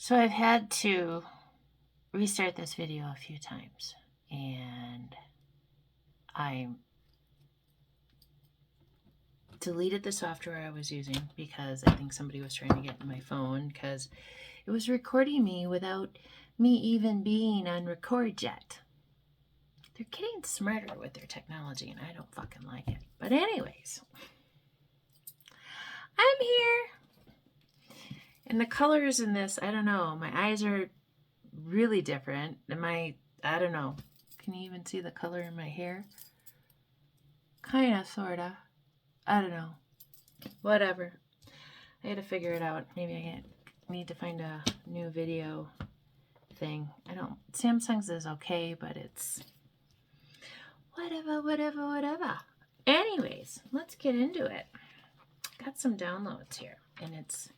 So I've had to restart this video a few times, and I deleted the software I was using because I think somebody was trying to get in my phone because it was recording me without me even being on record yet. They're getting smarter with their technology, and I don't fucking like it. But anyways, I'm here. And the colors in this, I don't know. My eyes are really different. And I don't know. Can you even see the color in my hair? Kinda, sorta. I don't know. Whatever. I had to figure it out. Maybe I need to find a new video thing. Samsung's is okay, but it's whatever. Anyways, let's get into it. Got some downloads here, and it's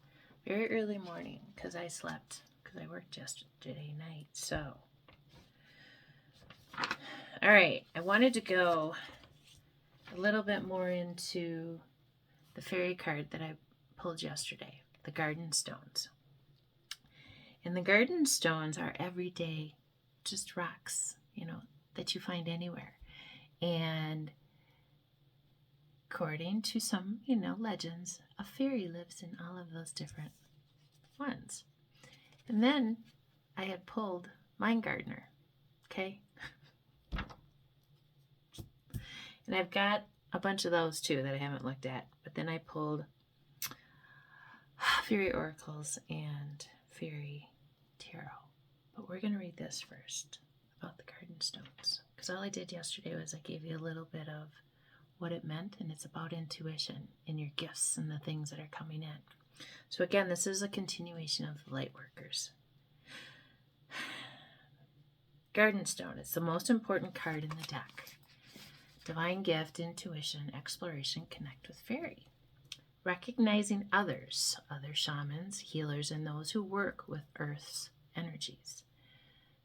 very early morning because I slept because I worked yesterday night. So, all right, I wanted to go a little bit more into the fairy card that I pulled yesterday, the garden stones. And the garden stones are everyday, just rocks, that you find anywhere. And according to some, legends, a fairy lives in all of those different ones. And then I had pulled Mind Gardener, okay? And I've got a bunch of those too that I haven't looked at. But then I pulled Fairy Oracles and Fairy Tarot. But we're going to read this first about the garden stones. Because all I did yesterday was I gave you a little bit of what it meant. And it's about intuition and your gifts and the things that are coming in. So again, this is a continuation of the Lightworkers. Garden Stone. It's the most important card in the deck. Divine gift, intuition, exploration, connect with fairy. Recognizing others, other shamans, healers, and those who work with Earth's energies.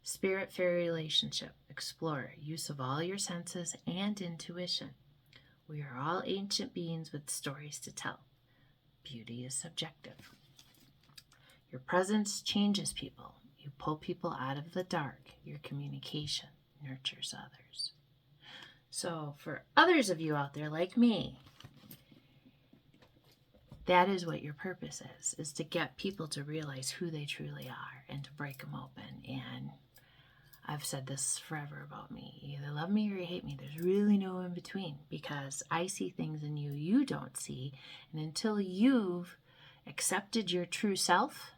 Spirit-fairy relationship, explore, use of all your senses and intuition. We are all ancient beings with stories to tell. Beauty is subjective. Your presence changes people. You pull people out of the dark. Your communication nurtures others. So for others of you out there like me, that is what your purpose is to get people to realize who they truly are and to break them open. And I've said this forever about me. You either love me or you hate me. There's really no in between because I see things in you you don't see. And until you've accepted your true self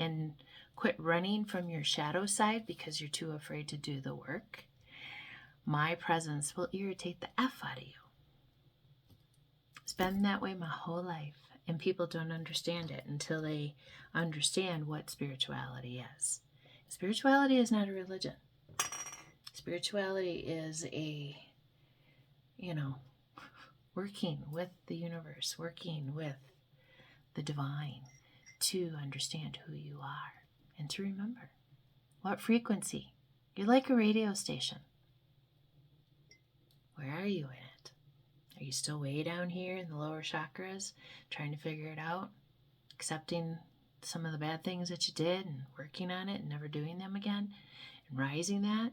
and quit running from your shadow side because you're too afraid to do the work, my presence will irritate the F out of you. It's been that way my whole life, and people don't understand it until they understand what spirituality is. Spirituality is not a religion. Spirituality is working with the universe, working with the divine to understand who you are and to remember what frequency. You're like a radio station. Where are you in it? Are you still way down here in the lower chakras, trying to figure it out, accepting some of the bad things that you did and working on it and never doing them again and rising that?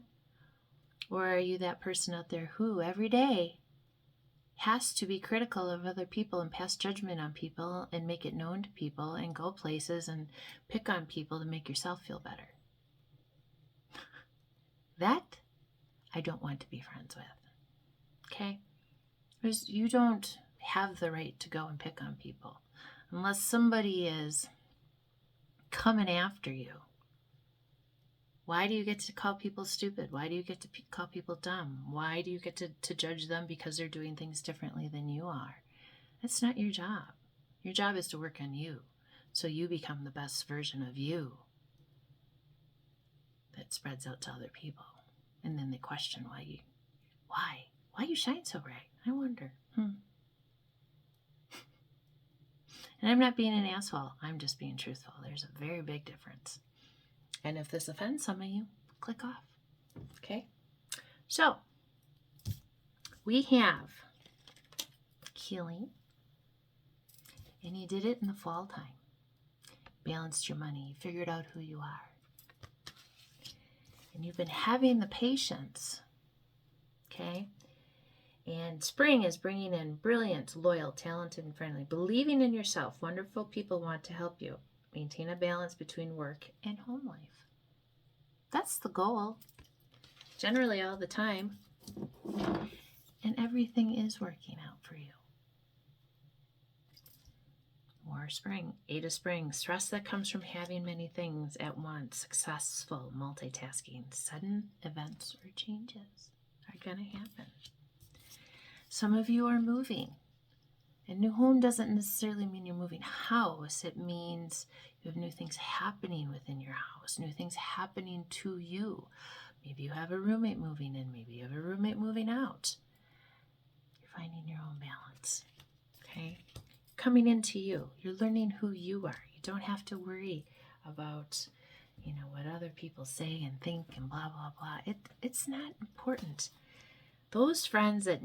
Or are you that person out there who every day has to be critical of other people and pass judgment on people and make it known to people and go places and pick on people to make yourself feel better? That I don't want to be friends with. Okay? Because you don't have the right to go and pick on people unless somebody is coming after you. Why do you get to call people stupid? Why do you get to call people dumb? Why do you get to judge them because they're doing things differently than you are? That's not your job. Your job is to work on you so you become the best version of you that spreads out to other people. And then they question why you shine so bright. I wonder. And I'm not being an asshole. I'm just being truthful. There's a very big difference. And if this offends some of you, click off. Okay? So, we have healing. And he did it in the fall time. balanced your money, you figured out who you are. And you've been having the patience, okay? And spring is bringing in brilliant, loyal, talented, and friendly. Believing in yourself, wonderful people want to help you. Maintain a balance between work and home life. That's the goal. Generally all the time. And everything is working out for you. More spring, 8 of spring. Stress that comes from having many things at once. Successful multitasking. Sudden events or changes are going to happen. Some of you are moving. And new home doesn't necessarily mean you're moving house. It means you have new things happening within your house, new things happening to you. Maybe you have a roommate moving in. Maybe you have a roommate moving out. You're finding your own balance, okay? Coming into you. You're learning who you are. You don't have to worry about, what other people say and think and blah, blah, blah. It's not important. Those friends that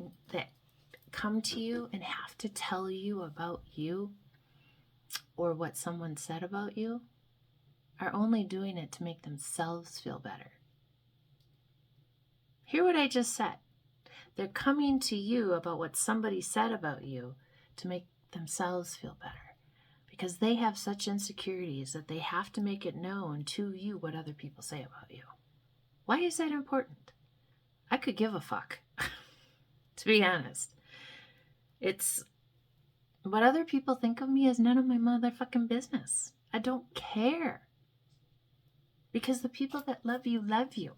come to you and have to tell you about you or what someone said about you are only doing it to make themselves feel better. Hear what I just said. They're coming to you about what somebody said about you to make themselves feel better because they have such insecurities that they have to make it known to you what other people say about you. Why is that important? I could give a fuck, to be honest. It's what other people think of me is none of my motherfucking business. I don't care. Because the people that love you love you.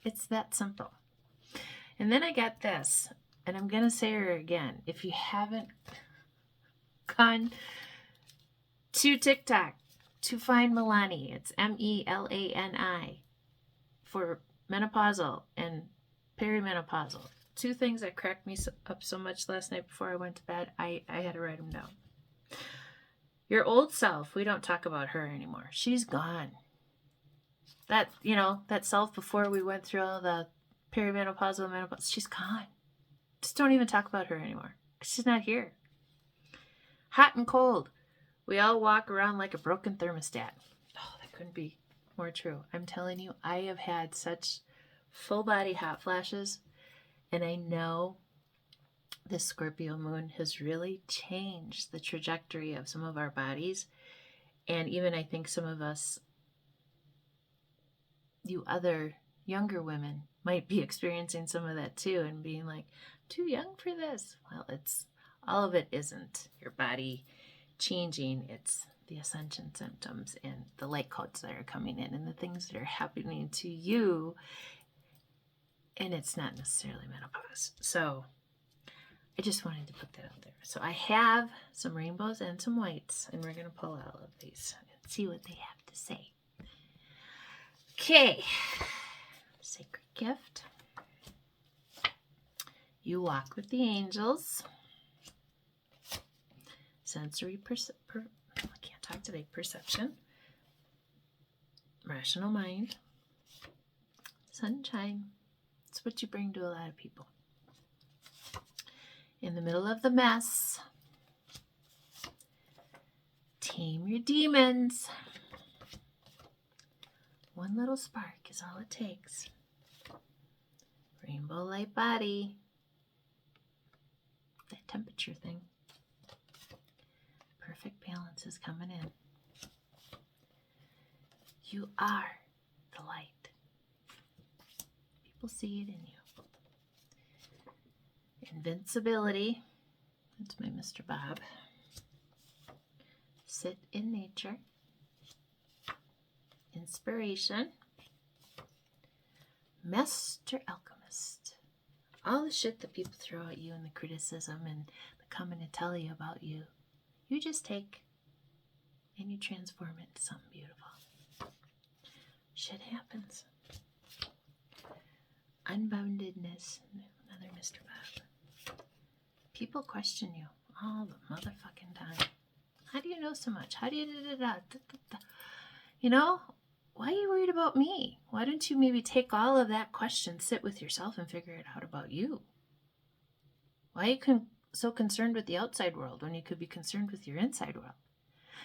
It's that simple. And then I got this, and I'm going to say her again. If you haven't gone to TikTok to find Milani, it's Melani for menopausal and perimenopausal. 2 things that cracked me up so much last night before I went to bed, I had to write them down. Your old self, we don't talk about her anymore. She's gone. That self before we went through all the perimenopausal, menopause, she's gone. Just don't even talk about her anymore. She's not here. Hot and cold. We all walk around like a broken thermostat. Oh, that couldn't be more true. I'm telling you, I have had such full body hot flashes. And I know the Scorpio moon has really changed the trajectory of some of our bodies. And even I think some of us, you other younger women, might be experiencing some of that too and being like, too young for this. Well, all of it isn't your body changing. It's the ascension symptoms and the light codes that are coming in and the things that are happening to you. And it's not necessarily menopause. So I just wanted to put that out there. So I have some rainbows and some whites, and we're going to pull out all of these and see what they have to say. Okay. Sacred gift. You walk with the angels. Sensory I can't talk today. Perception. Rational mind. Sunshine. It's what you bring to a lot of people. In the middle of the mess, tame your demons. One little spark is all it takes. Rainbow light body. That temperature thing. Perfect balance is coming in. You are the light. People see it in you. Invincibility. That's my Mr. Bob. Sit in nature. Inspiration. Master Alchemist. All the shit that people throw at you and the criticism and the coming to tell you about you, you just take and you transform it into something beautiful. Shit happens. Unboundedness. Another Mr. Bob. People question you all the motherfucking time. How do you know so much? How do you You know, why are you worried about me? Why don't you maybe take all of that question, sit with yourself and figure it out about you? Why are you so concerned with the outside world when you could be concerned with your inside world?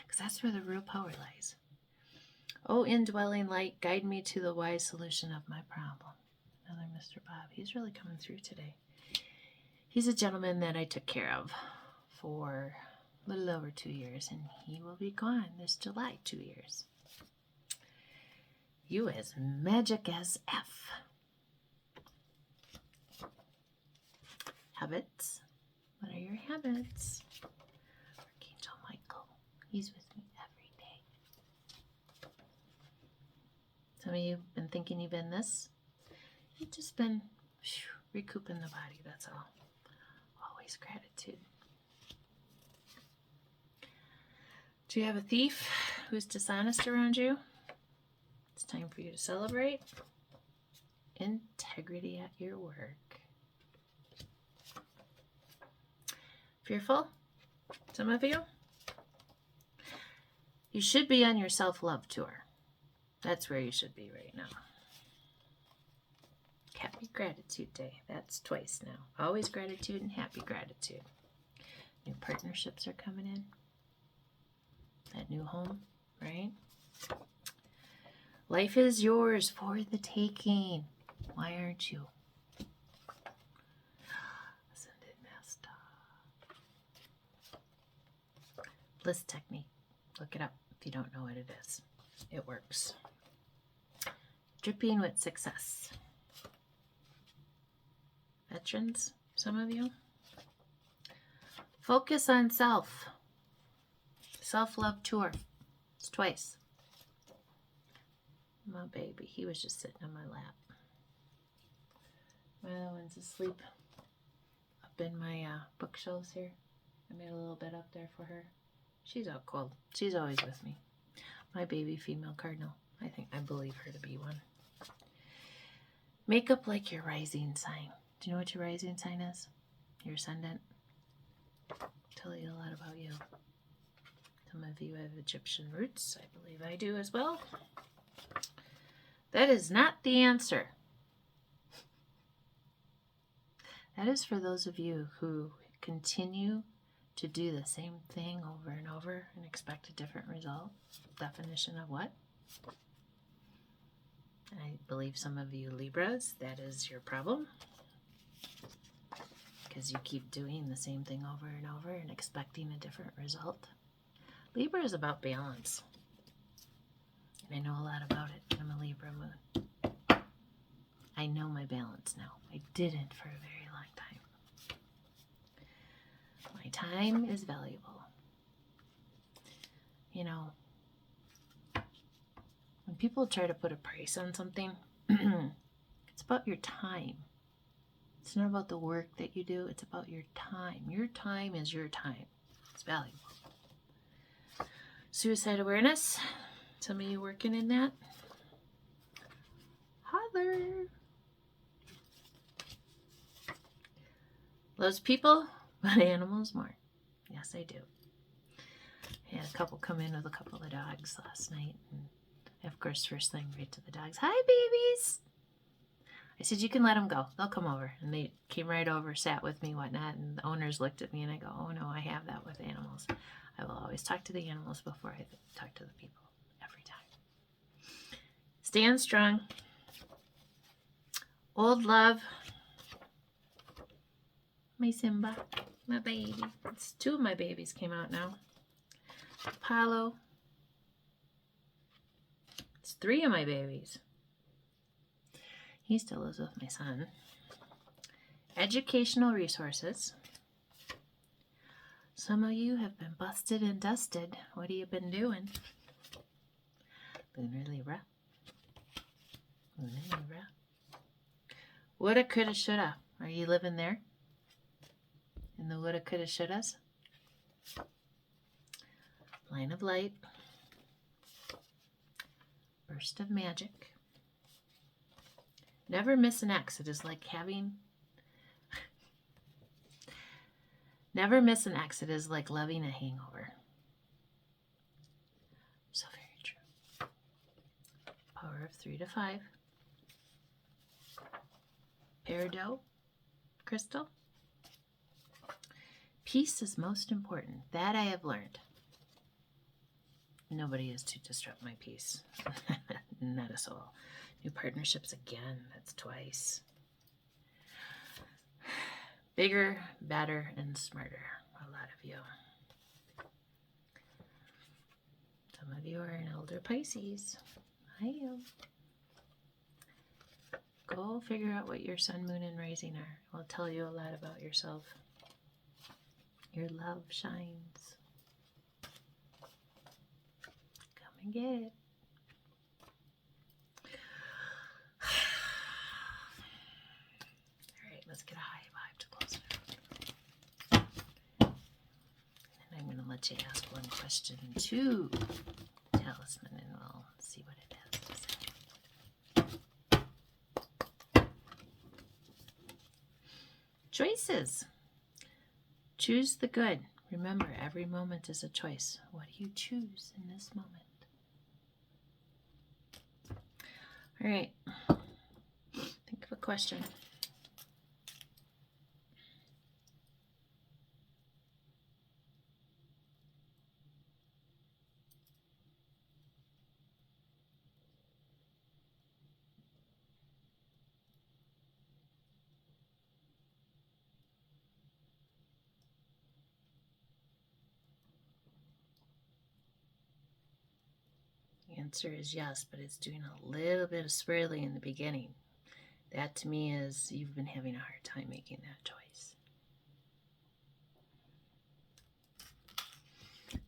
because that's where the real power lies. Oh, indwelling light, guide me to the wise solution of my problem. Another Mr. Bob. He's really coming through today. He's a gentleman that I took care of for a little over 2 years, and he will be gone this July, 2 years. You as magic as F. Habits. What are your habits? Archangel Michael. He's with me every day. Some of you have been thinking you've been this. You've just been recouping the body, that's all. Always gratitude. Do you have a thief who's dishonest around you? It's time for you to celebrate. Integrity at your work. Fearful? Some of you? You should be on your self-love tour. That's where you should be right now. Happy Gratitude Day. That's twice now. Always gratitude and happy gratitude. New partnerships are coming in. That new home, right? Life is yours for the taking. Why aren't you? Ascended Master. Bliss technique. Look it up if you don't know what it is. It works. Dripping with success. Veterans, some of you. Focus on self. Self-love tour. It's twice. My baby, he was just sitting on my lap. My other one's asleep up in my bookshelves here. I made a little bed up there for her. She's out cold. She's always with me. My baby female cardinal. I believe her to be one. Make up like your rising sign. Do you know what your rising sign is? Your ascendant? Tell you a lot about you. Some of you have Egyptian roots. I believe I do as well. That is not the answer. That is for those of you who continue to do the same thing over and over and expect a different result. Definition of what? I believe some of you Libras, that is your problem. Because you keep doing the same thing over and over and expecting a different result. Libra is about balance. And I know a lot about it. I'm a Libra moon. I know my balance now. I didn't for a very long time. My time is valuable. You know, when people try to put a price on something, it's about your time. It's not about the work that you do. It's about your time. Your time is your time. It's valuable. Suicide awareness. Some of you working in that? Holler. Loves people, but animals more. Yes, I do. I had a couple come in with a couple of dogs last night. And of course, first thing, right to the dogs. Hi, babies. I said, you can let them go. They'll come over. And they came right over, sat with me, whatnot. And the owners looked at me and I go, oh no, I have that with animals. I will always talk to the animals before I talk to the people. Every time. Stand strong. Old love. My Simba. My baby. It's 2 of my babies came out now. Apollo. It's 3 of my babies. He still lives with my son. Educational resources. Some of you have been busted and dusted. What have you been doing? Lunar Libra. Lunar Libra. Woulda, coulda, shoulda. Are you living there? In the woulda, coulda, shouldas? Line of light. Burst of magic. Never miss an ex. It is like having... Never miss an ex. It is like loving a hangover. So very true. Power of 3 to 5. Peridot crystal. Peace is most important. That I have learned. Nobody is to disrupt my peace. Not a soul. New partnerships again. That's twice. Bigger, better, and smarter. A lot of you. Some of you are an elder Pisces. I am. Go figure out what your sun, moon, and rising are. It will tell you a lot about yourself. Your love shines. Come and get it. All right, let's get a high vibe to close it out. And I'm going to let you ask one question to Talisman, and we'll see what it has to say. Choices. Choose the good. Remember, every moment is a choice. What do you choose in this moment? All right. Think of a question. The answer is yes, but it's doing a little bit of swirly in the beginning. That to me is you've been having a hard time making that choice.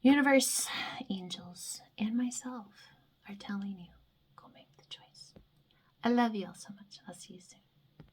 Universe, angels, and myself are telling you, go make the choice. I love you all so much. I'll see you soon.